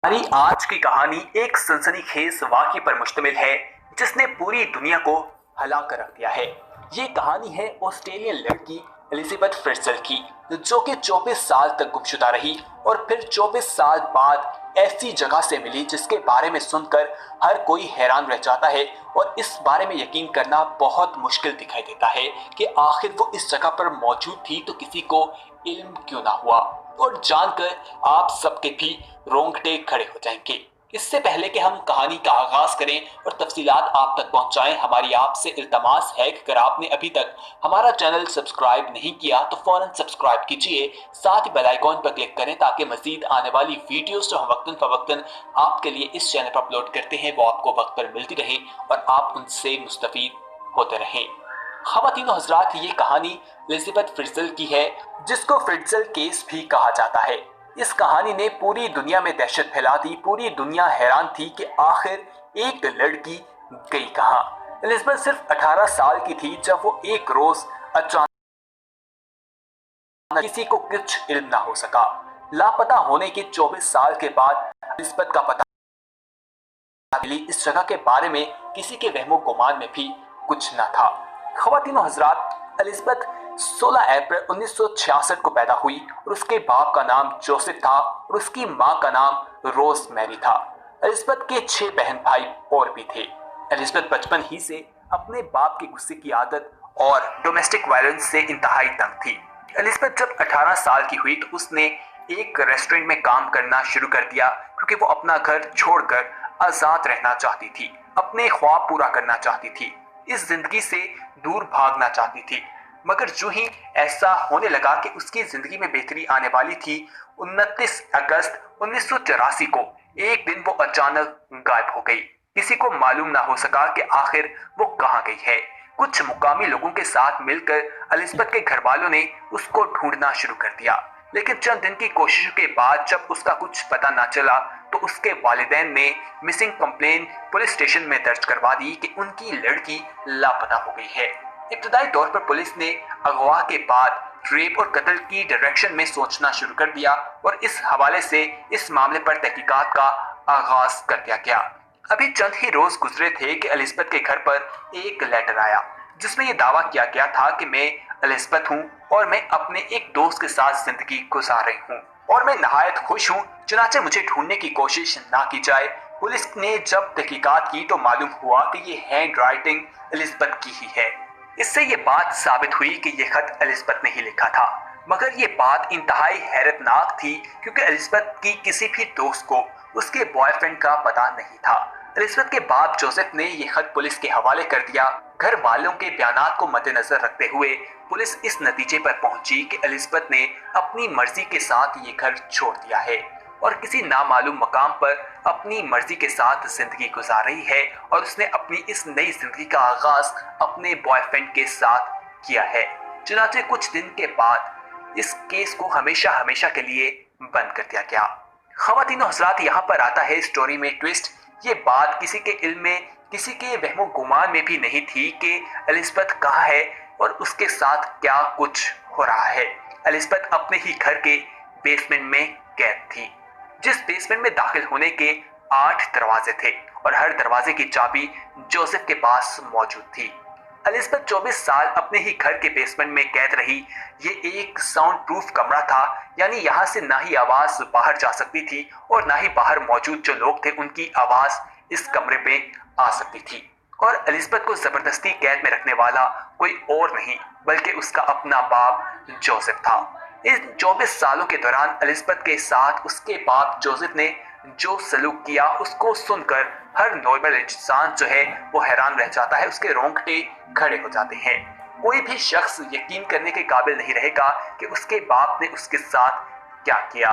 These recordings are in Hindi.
हमारी आज की कहानी एक सनसनीखेज वाक़ये पर मुश्तमिल है जिसने पूरी दुनिया को हिला कर रख दिया है। ये कहानी है ऑस्ट्रेलियन लड़की एलिजाबेथ फ्रिट्ज़ल की, जो कि 24 साल तक गुमशुदा रही और फिर 24 साल बाद ऐसी जगह से मिली जिसके बारे में सुनकर हर कोई हैरान रह जाता है और इस बारे में यकीन करना बहुत मुश्किल दिखाई देता है कि आखिर वो इस जगह पर मौजूद थी तो किसी को इल्म क्यों ना हुआ। और जानकर आप सबके भी रोंगटे खड़े हो जाएंगे। इससे पहले कि हम कहानी का आगाज करें और तफसीलात आप तक पहुंचाएं, हमारी आपसे इल्तमास है कि अगर आपने अभी तक हमारा चैनल सब्सक्राइब नहीं किया तो फौरन सब्सक्राइब कीजिए, साथ ही बेल आइकॉन पर क्लिक करें ताकि मजीद आने वाली वीडियोस जो हम वक्तन फवक्तन आपके लिए इस चैनल पर अपलोड करते हैं वो आपको वक्त पर मिलती रहे और आप उनसे मुस्तफीद होते रहें। ख़वातीन हज़रात, ये कहानी एलिजाबेथ फ्रिट्ज़ल की है, जिसको फ्रिट्ज़ल केस भी कहा जाता है। इस कहानी ने पूरी दुनिया में दहशत फैला दी। पूरी दुनिया हैरान थी कि आखिर एक लड़की गई कहाँ। एलिजाबेथ सिर्फ 18 साल की थी जब वो एक रोज अचानक किसी को कुछ इल्म ना हो सका। लापता होने के 24 साल के बाद एलिजाबेथ का पता मिली। इस जगह के बारे में किसी के वहमो गुमान में भी कुछ न था। ख़वातीन हज़रात, एलिजाबेथ 16 अप्रैल 1966 को पैदा हुई और उसके बाप का नाम जोसेफ था और उसकी माँ का नाम रोज मैरी था। एलिजाबेथ के 6 बहन भाई और भी थे। एलिजाबेथ बचपन ही से अपने बाप के गुस्से की आदत और डोमेस्टिक वायलेंस से इंतहाई तंग थी। एलिजाबेथ जब 18 साल की हुई तो उसने एक रेस्टोरेंट में काम करना शुरू कर दिया क्योंकि वो अपना घर छोड़कर आजाद रहना चाहती थी, अपने ख्वाब पूरा करना चाहती थी, इस जिंदगी से दूर भागना चाहती थी। मगर जो ही ऐसा होने लगा कि उसकी जिंदगी में बेहतरी आने वाली थी, 29 अगस्त 1984 को एक दिन वो अचानक गायब हो गई। किसी को मालूम ना हो सका कि आखिर वो कहाँ गई है। कुछ मुकामी लोगों के साथ मिलकर एलिजाबेथ के घर वालों ने उसको ढूंढना शुरू कर दिया, लेकिन चंद दिन की कोशिशों के बाद जब उसका कुछ पता ना चला तो उसके वालिदैन ने मिसिंग कंप्लेन पुलिस स्टेशन में दर्ज करवा दी कि उनकी लड़की लापता हो गई है। इब्तदाई तौर पर पुलिस ने अगवा के बाद रेप और कत्ल की डायरेक्शन में सोचना शुरू कर दिया और इस हवाले से इस मामले पर तहकीकात का आगाज कर दिया गया। अभी चंद ही रोज गुजरे थे कि एलिजाबेथ के घर पर एक लेटर आया जिसमें यह दावा किया गया था कि मैं एलिजाबेथ हूँ और मैं अपने एक दोस्त के साथ जिंदगी गुजार रही हूँ और मैं नहायत खुश हूँ, चुनाचे मुझे ढूंढने की कोशिश ना की जाए। पुलिस ने जब तहकीकात की तो मालूम हुआ कि ये हैंड राइटिंग एलिजाबेथ की ही है। इससे ये बात साबित हुई कि ये खत एलिजाबेथ ने ही लिखा था। मगर ये बात इंतहाई हैरतनाक थी क्योंकि एलिजाबेथ की किसी भी दोस्त को उसके बॉयफ्रेंड का पता नहीं था। एलिजाबेथ के बाप जोसेफ ने यह खत पुलिस के हवाले कर दिया। घर वालों के बयानात को मद्देनजर रखते हुए पुलिस इस नतीजे पर पहुंची कि एलिजाबेथ ने अपनी मर्जी के साथ ये घर छोड़ दिया है और किसी नामालूम मकाम पर अपनी मर्जी के साथ जिंदगी गुजार रही है और उसने अपनी इस नई जिंदगी का आगाज अपने बॉयफ्रेंड के साथ किया है। चुनाचे कुछ दिन के बाद इस केस को हमेशा हमेशा के लिए बंद कर दिया गया। ख़वातीन हज़रात, यहाँ पर आता है स्टोरी में ट्विस्ट। ये बात किसी के इल्म में, किसी के वहमो गुमान में भी नहीं थी कि एलिजाबेथ कहाँ है और उसके साथ क्या कुछ हो रहा है। एलिजाबेथ अपने ही घर के बेसमेंट में कैद थी, जिस बेसमेंट में दाखिल होने के 8 दरवाजे थे और हर दरवाजे की चाबी जोसेफ के पास मौजूद थी। एलिजाबेथ 24 साल अपने ही घर के बेसमेंट में कैद रही। ये एक साउंड प्रूफ कमरा था, यानी यहाँ से ना ही आवाज बाहर जा सकती थी और ना ही बाहर मौजूद जो लोग थे उनकी आवाज इस कमरे पे आ सकती थी। और एलिजाबेथ को जबरदस्ती कैद में रखने वाला कोई और नहीं बल्कि उसका अपना बाप जोसेफ था। इस 24 सालों के दौरान एलिजाबेथ के साथ उसके बाप जोसेफ ने जो सलूक किया उसको सुनकर हर नॉर्मल इंसान जो है वो हैरान रह जाता है, उसके रोंगटे खड़े हो जाते हैं। कोई भी शख्स यकीन करने के काबिल नहीं रहेगा कि उसके बाप ने उसके साथ क्या किया।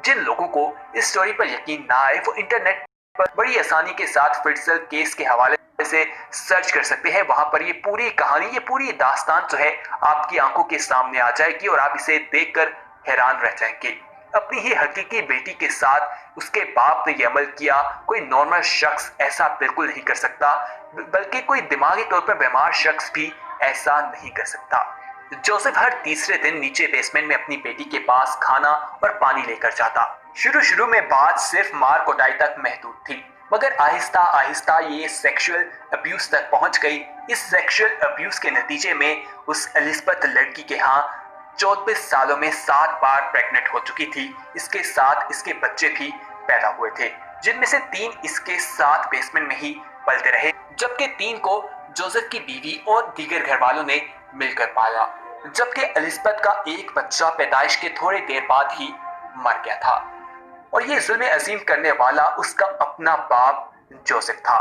जिन लोगों को इस स्टोरी पर यकीन ना आए वो इंटरनेट पर बड़ी आसानी के साथ फ्रिट्ज़ल केस के हवाले से सर्च कर सकते हैं। वहां पर ये पूरी कहानी, ये पूरी दास्तान जो है आपकी आंखों के सामने आ जाएगी और आप इसे देखकर हैरान रह जाएंगे। अपनी ही हकीकी बेटी के साथ उसके बाप ने यह अमल किया। कोई नॉर्मल शख्स ऐसा बिल्कुल नहीं कर सकता, बल्कि कोई दिमागी तौर पर बीमार शख्स भी ऐसा नहीं कर सकता। जोसेफ हर तीसरे दिन नीचे बेसमेंट में अपनी बेटी के पास खाना और पानी लेकर जाता शुरू शुरू में बात सिर्फ मार कुटाई तक महदूद थी, मगर आहिस्ता आहिस्ता ये सेक्सुअल अब्यूज तक पहुंच गई। इस सेक्सुअल अब्यूज के नतीजे में उस एलिजाबेथ लड़की के यहाँ 24 सालों में 7 बार प्रेग्नेंट हो चुकी थी। इसके साथ इसके बच्चे भी पैदा हुए थे, जिनमें से 3 इसके साथ बेसमेंट में ही पलते रहे, जबकि 3 को जोसेफ की बीवी और दीगर घर वालों ने मिलकर पाला। जबकि एलिजाबेथ का एक बच्चा पैदाइश के थोड़ी देर बाद ही मर गया था और ये जुल्म अजीम करने वाला उसका अपना बाप जोसेफ था।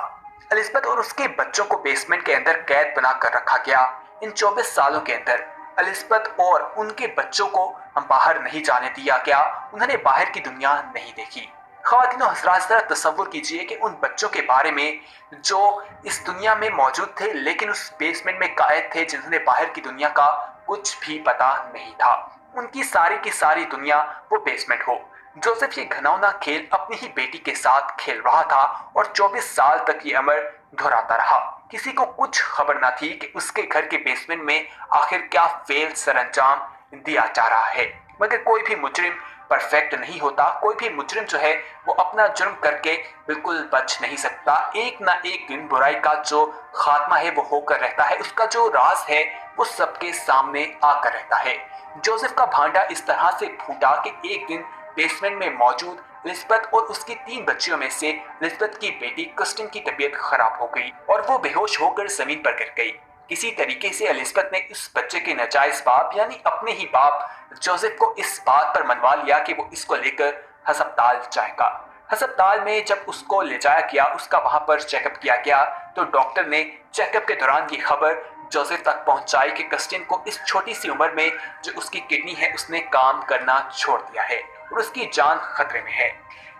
एलिजाबेथ और उसके बच्चों को बेसमेंट के अंदर कैद बना कर रखा गया। इन 24 सालों के अंदर एलिजाबेथ और उनके बच्चों को हम बाहर नहीं जाने दिया गया। उन्होंने बाहर की दुनिया नहीं देखी। ख़वातीन और हज़रात, जरा तसव्वुर कीजिए कि उन बच्चों के बारे में जो इस दुनिया में मौजूद थे लेकिन उस बेसमेंट में कैद थे, जिन्हें बाहर की दुनिया का कुछ भी पता नहीं था। उनकी सारी की सारी दुनिया वो बेसमेंट हो। जोसेफ ये घिनौना खेल अपनी ही बेटी के साथ खेल रहा था और 24 साल तक ये अमर दोहराता रहा। किसी को कुछ खबर न थी कि उसके घर के बेसमेंट में आखिर क्या फेल सरंजाम दिया जा रहा है। मगर कोई भी मुजरिम परफेक्ट नहीं होता। कोई भी मुजरिम जो है वो अपना जुर्म करके बिल्कुल बच नहीं सकता। एक ना एक दिन बुराई का जो खात्मा है वो होकर रहता है। उसका जो राज है वो सबके सामने आकर रहता है। जोसेफ का भांडा इस तरह से फूटा कि एक दिन बेसमेंट में मौजूद एलिजाबेथ और उसकी 3 बच्चियों में से एलिजाबेथ की बेटी क्रिस्टिन की तबीयत खराब हो गई और वो बेहोश होकर जमीन पर गिर गई। किसी तरीके से एलिजाबेथ ने इस बच्चे के नाजायज बाप यानी अपने ही बाप जोसेफ को इस बात पर मनवा लिया कि वो इसको लेकर हस्पताल जाएगा। हस्पताल में जब उसको ले जाया गया, उसका वहां पर चेकअप किया गया, तो डॉक्टर ने चेकअप के दौरान ये खबर जोसेफ तक पहुंचाई कि क्रिस्टिन को इस छोटी सी उम्र में जो उसकी किडनी है उसने काम करना छोड़ दिया है और उसकी जान खतरे में है।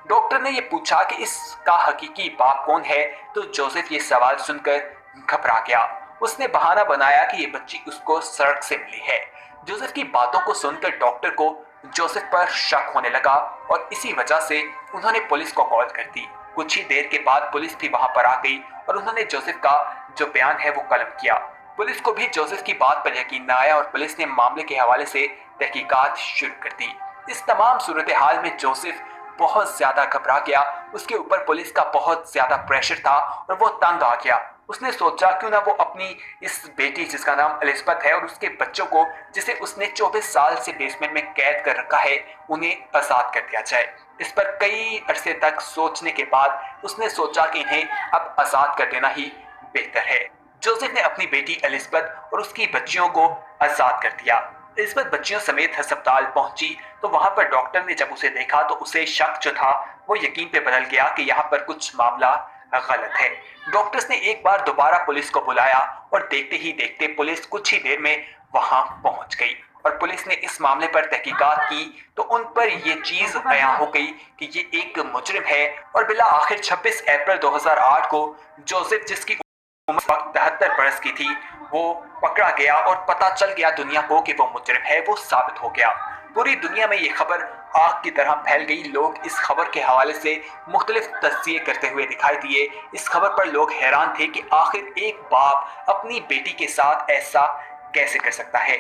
डॉक्टर ने ये पूछा कि इसका हकीकी बाप कौन है, तो जोसेफ ये सवाल सुनकर घबरा गया। उसने बहाना बनाया कि ये बच्ची उसको सड़क से मिली है। जोसेफ की बातों को सुनकर डॉक्टर को जोसेफ पर शक होने लगा और इसी वजह से उन्होंने पुलिस को कॉल कर दी। कुछ ही देर के बाद पुलिस भी वहां पर आ गई और उन्होंने जोसेफ का जो बयान है वो कलम किया। पुलिस को भी जोसेफ की बात पर यकीन न आया और पुलिस ने मामले के हवाले से तहकीकात शुरू कर दी। इस तमाम सूरत हाल में जोसेफ बहुत ज्यादा घबरा गया। उसके ऊपर पुलिस का बहुत ज्यादा प्रेशर था और वो तंग आ गया। उसने सोचा क्यों ना वो अपनी इस बेटी जिसका नाम एलिजाबेथ है और उसके बच्चों को जिसे उसने 24 साल से बेसमेंट में कैद कर रखा है उन्हें आजाद कर दिया जाए। इस पर कई अरसे तक सोचने के बाद उसने सोचा कि इन्हें अब आजाद कर देना ही बेहतर है। जोसेफ ने अपनी बेटी एलिजाबेथ और उसकी बच्चियों को आजाद कर दिया। एलिजाबेथ बच्चियों समेत अस्पताल पहुंची तो वहां पर डॉक्टर ने जब उसे देखा तो उसे शक जो था वो यकीन पे बदल गया कि यहाँ पर कुछ मामला गलत है। डॉक्टर्स ने एक बार दोबारा पुलिस को बुलाया और देखते ही देखते पुलिस कुछ ही देर में वहां पहुंच गई और पुलिस ने इस मामले पर तहकीकात की तो उन पर ये चीज बयां हो गई कि ये एक मुजरिम है और बिला आखिर 26 अप्रैल 2008 को जोसेफ, जिसकी उम्र 73 बरस की थी, वो पकड़ा गया और पता चल गया दुनिया को कि वो मुजरिम है। वो साबित हो गया। पूरी दुनिया में ये खबर आग की तरह फैल गई। लोग इस खबर के हवाले से मुख्तलिफ तज्जिए करते हुए दिखाई दिए। इस खबर पर लोग हैरान थे कि आखिर एक बाप अपनी बेटी के साथ ऐसा कैसे कर सकता है।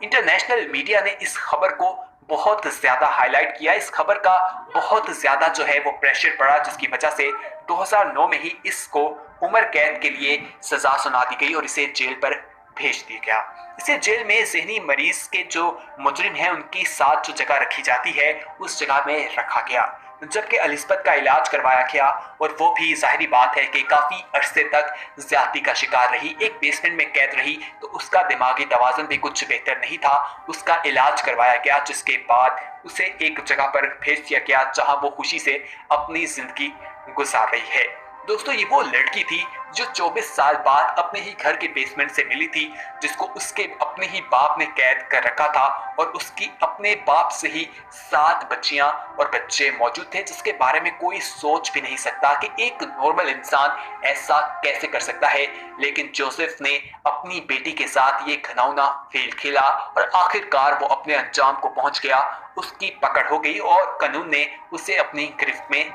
इंटरनेशनल मीडिया ने इस खबर को बहुत ज्यादा हाईलाइट किया। इस खबर का बहुत ज्यादा जो है वो प्रेशर पड़ा, जिसकी वजह से 2009 में ही इसको उम्र कैद के लिए सजा सुना दी गई और इसे जेल पर भेज दिया गया। इसे जेल में ज़हनी मरीज के जो मुजरिम हैं उनकी साथ जो जगह रखी जाती है उस जगह में रखा गया, जबकि एलिजाबेथ का इलाज करवाया गया और वो भी जाहिरी बात है कि काफ़ी अरसे तक ज्यादती का शिकार रही। एक बेसमेंट में कैद रही तो उसका दिमागी तवाज़ुन भी कुछ बेहतर नहीं था। उसका इलाज करवाया गया, जिसके बाद उसे एक जगह पर भेज दिया गया जहां वो खुशी से अपनी जिंदगी गुजार रही है। दोस्तों, ये वो लड़की थी जो 24 साल बाद अपने ही घर के बेसमेंट से मिली थी, जिसको उसके अपने ही बाप ने कैद कर रखा था और उसकी अपने बाप से ही 7 बच्चियां और बच्चे मौजूद थे, जिसके बारे में कोई सोच भी नहीं सकता कि एक नॉर्मल इंसान ऐसा कैसे कर सकता है। लेकिन जोसेफ ने अपनी बेटी के साथ ये घिनौना खेल खेला और आखिरकार वो अपने अंजाम को पहुंच गया। उसकी पकड़ हो गई और कानून ने उसे अपनी गिरफ्त में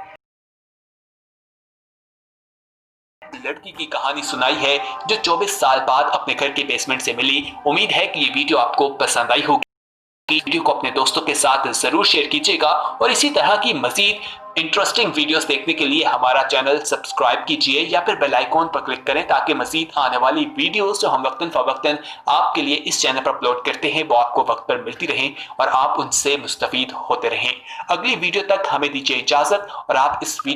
लड़की की कहानी सुनाई है जो 24 साल बाद अपने घर के बेसमेंट से मिली। उम्मीद है कि ये वीडियो आपको पसंद आई होगी। वीडियो को अपने दोस्तों के साथ जरूर शेयर कीजिएगा और इसी तरह की मजीद इंटरेस्टिंग वीडियोस देखने के लिए हमारा चैनल सब्सक्राइब कीजिए या फिर बेल आइकॉन पर क्लिक करें ताकि मजीद आने वाली वीडियोस जो हम वक्तन फवक्तन आपके लिए इस चैनल पर अपलोड करते हैं वो आपको वक्त पर मिलती रहें और आप उनसे मुस्तफीद होते रहें। अगली वीडियो तक हमें दीजिए इजाजत और आप इस वीडियो